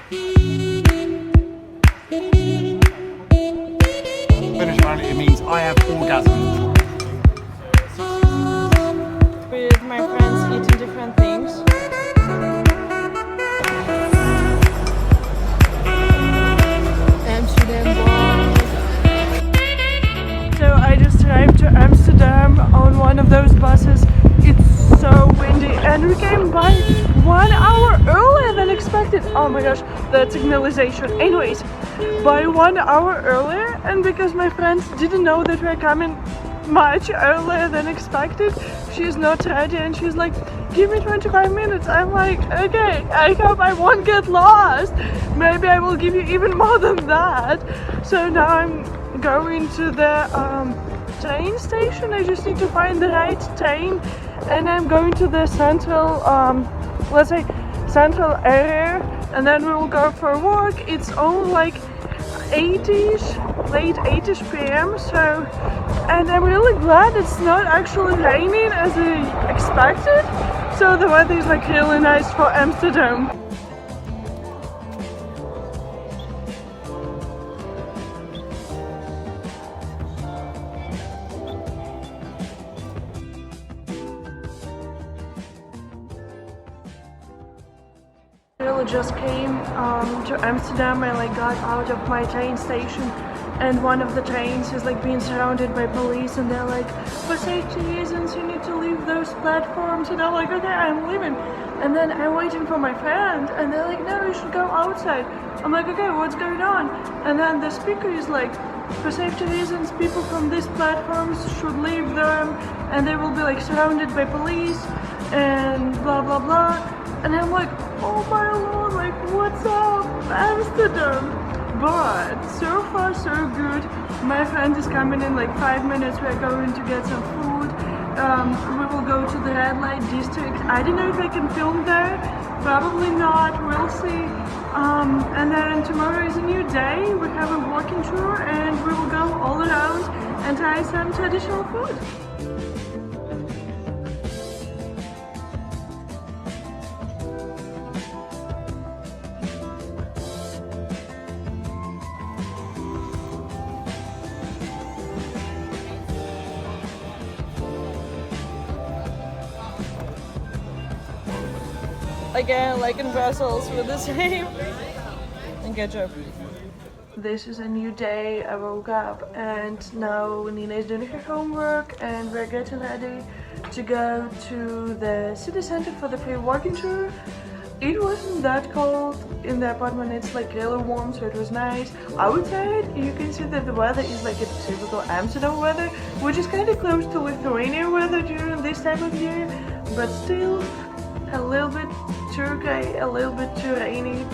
Finish it means I have orgasm. With my friends eating different things. Amsterdam walk. So I just arrived to Amsterdam on one of those buses. It's so windy and we came by 1 hour earlier than expected. Oh my gosh, that signalization. Anyways, by 1 hour earlier, and because my friends didn't know that we're coming much earlier than expected, she's not ready and she's like, give me 25 minutes. I'm like, okay, I hope I won't get lost. Maybe I will give you even more than that. So now I'm going to the train station. I just need to find the right train, and I'm going to the central, let's say central area, and then we will go for a walk. It's only like 80ish, late 80ish p.m. So, and I'm really glad it's not actually raining as I expected. So the weather is like really nice for Amsterdam. Just came to Amsterdam. I like got out of my train station, and one of the trains is like being surrounded by police, and they're like, for safety reasons you need to leave those platforms, and I'm like, okay, I'm leaving. And then I'm waiting for my friend, and they're like, no, you should go outside. I'm like, okay, what's going on? And then the speaker is like, for safety reasons people from these platforms should leave them, and they will be like surrounded by police and blah blah blah. And I'm like, oh my lord, like what's up, Amsterdam? But so far so good. My friend is coming in like 5 minutes. We're going to get some food. We will go to the red light district. I don't know if I can film there. Probably not. We'll see. And then tomorrow is a new day. We have a walking tour and we will go all around and try some traditional food. Again, like in Brussels, with the same and ketchup. This is a new day. I woke up and now Nina is doing her homework and we're getting ready to go to the city center for the free walking tour. It wasn't that cold in the apartment. It's like really warm, so it was nice. Outside you can see that the weather is like a typical Amsterdam weather, which is kind of close to Lithuanian weather during this time of year, but still a little bit too gray, a little bit too rainy.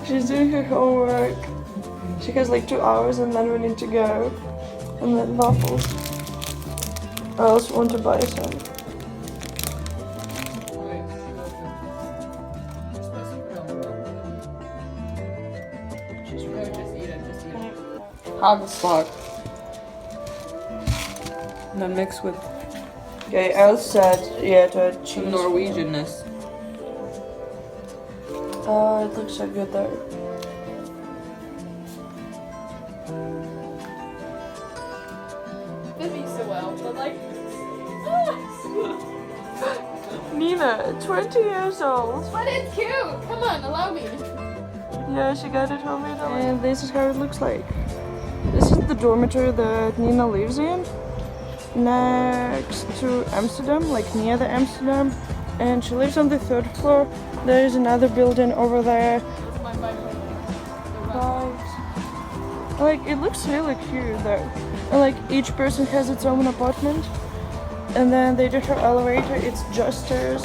She's doing her homework. She has like 2 hours and then we need to go. And then waffles. I also want to buy some. Hog stock. And then mixed with Okay, I also said, yeah, to add cheese. some Norwegianness. Oh, it looks so good though. Fit me so well, but like. Nina, 20 years old. But it's cute! Come on, allow me. Yeah, she got it from me. And this is how it looks like. This is the dormitory that Nina lives in, next to Amsterdam, like near the Amsterdam. And she lives on the 3rd floor. There is another building over there. That's my bike. But, like, it looks really cute though. And like each person has its own apartment. And then they do her elevator, it's just stairs.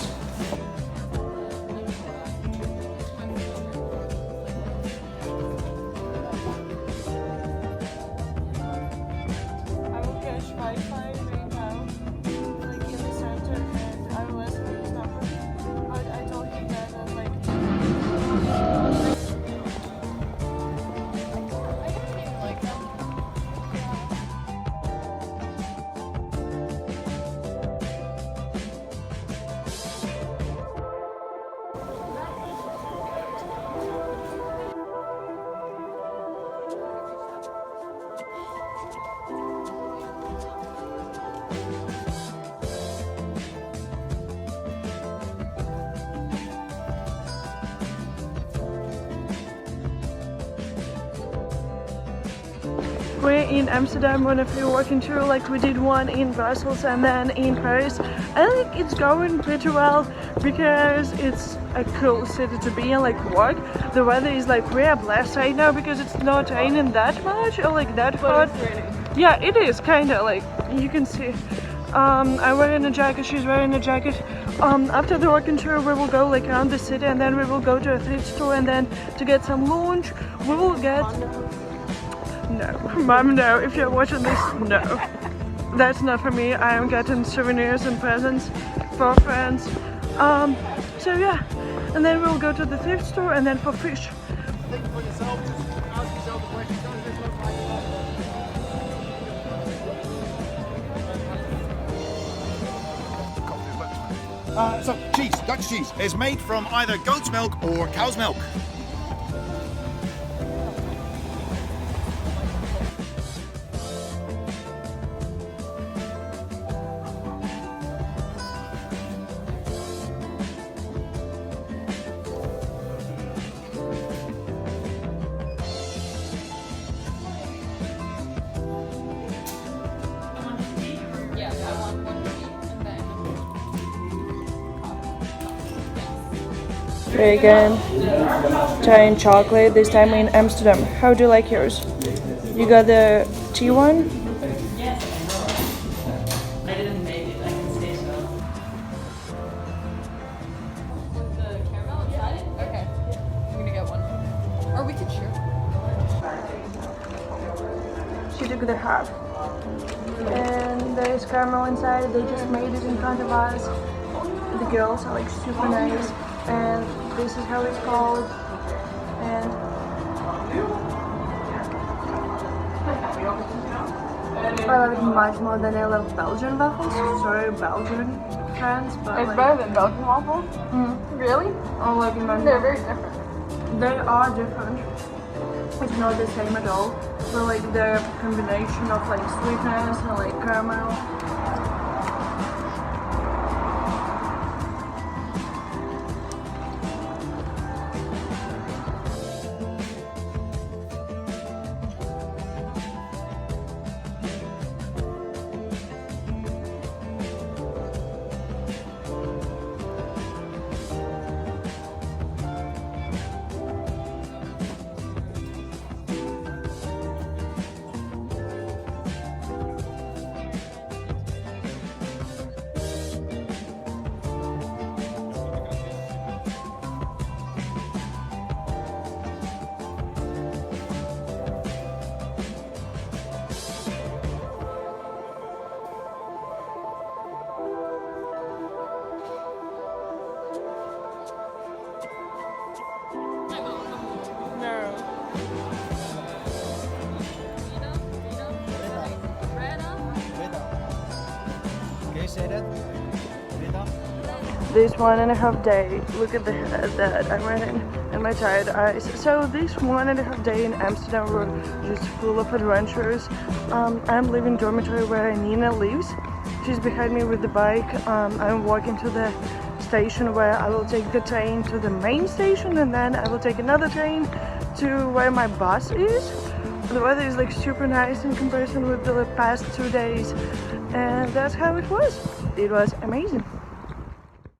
I will catch Wi-Fi right now, like in the center, and I will ask him his number. But I told him that like in Amsterdam when if you're walking through, like we did one in Brussels and then in Paris. I think it's going pretty well because it's a cool city to be in, like work. The weather is like way blessed right now because it's not raining that much or like that hot. Yeah, it is kind of like you can see. I'm wearing a jacket, she's wearing a jacket. After the walking tour we will go like around the city and then we will go to a thrift store and then to get some lunch we will get... No, Mom, no, if you're watching this, no. That's not for me. I am getting souvenirs and presents for friends. So yeah, and then we'll go to the thrift store and then for fish. Think for yourself, just ask yourself the question, does this look like so cheese, Dutch cheese, is made from either goat's milk or cow's milk. Here again, Italian chocolate, this time in Amsterdam. How do you like yours? You got the tea one? Yes. I didn't make it, I can say so. With the caramel inside it? Okay. I'm gonna get one. Or we could share. She took the half. And there is caramel inside, they just made it in front of us. The girls are like super nice. And this is how it's called. And I love it much more than I love Belgian waffles. Sorry, Belgian friends, but It's like, better than Belgian waffles? Really? I like it. They're very different. They are different. It's not the same at all. But like the combination of like sweetness and like caramel. Say that? This 1.5 day, look at that I'm wearing and my tired eyes. So this 1.5 day in Amsterdam were just full of adventures. I'm living dormitory where Nina lives. She's behind me with the bike. I'm walking to the station where I will take the train to the main station and then I will take another train to where my bus is. The weather is like super nice in comparison with the past 2 days and that's how it was. It was amazing.